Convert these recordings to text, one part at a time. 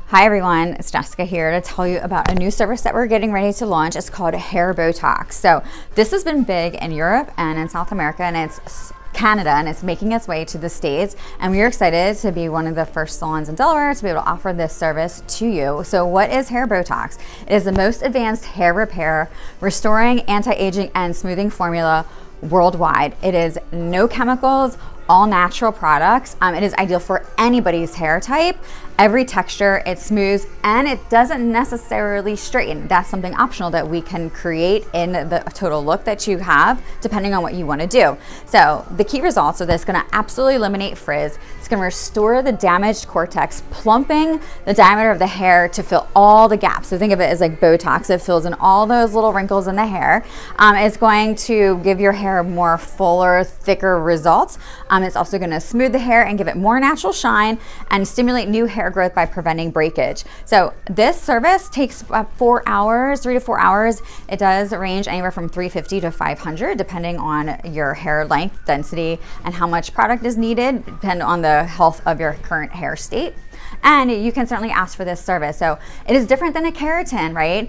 Hi everyone, it's Jessica here to tell you about a new service that we're getting ready to launch. It's called Hair Botox. So this has been big in Europe and in South America, and it's Canada, and it's making its way to the States, and we are excited to be one of the first salons in Delaware to be able to offer this service to you. So what is Hair Botox? It is the most advanced hair repair, restoring, anti-aging, and smoothing formula worldwide. It is no chemicals, all natural products. It is ideal for anybody's hair type, every texture. It smooths and it doesn't necessarily straighten. That's something optional that we can create in the total look that you have, depending on what you want to do. So the key results of this is going to absolutely eliminate frizz. It's going to restore the damaged cortex, plumping the diameter of the hair to fill all the gaps. So think of it as like Botox. It fills in all those little wrinkles in the hair. It's going to give your hair more fuller, thicker results. It's also going to smooth the hair and give it more natural shine and stimulate new hair growth by preventing breakage. So this service takes about 4 hours, 3 to 4 hours. It does range anywhere from $350 to $500, depending on your hair length, density, and how much product is needed, depending on the health of your current hair state. And you can certainly ask for this service. So it is different than a keratin, right?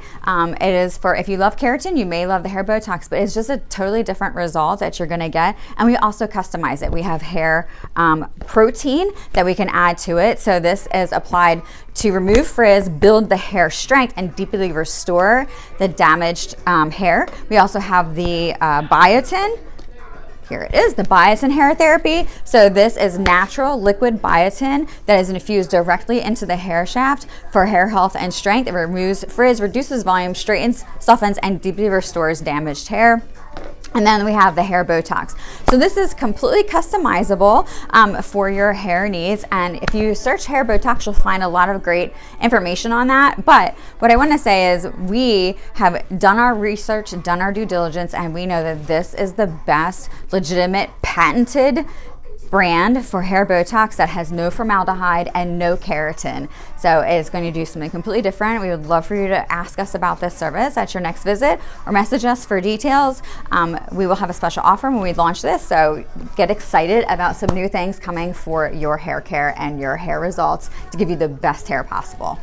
It is for, if you love keratin, you may love the Hair Botox, but it's just a totally different result that you're gonna get. And we also customize it. We have hair protein that we can add to it. So this is applied to remove frizz, build the hair strength, and deeply restore the damaged hair. We also have the biotin. Here it is, the biotin hair therapy. So this is natural liquid biotin that is infused directly into the hair shaft for hair health and strength. It removes frizz, reduces volume, straightens, softens, and deeply restores damaged hair. And then we have the Hair Botox. So this is completely customizable for your hair needs. And if you search Hair Botox, you'll find a lot of great information on that. But what I want to say is we have done our research, done our due diligence, and we know that this is the best, legitimate, patented brand for hair Botox that has no formaldehyde and no keratin. So it's going to do something completely different. We would love for you to ask us about this service at your next visit or message us for details. We will have a special offer when we launch this, so get excited about some new things coming for your hair care and your hair results to give you the best hair possible.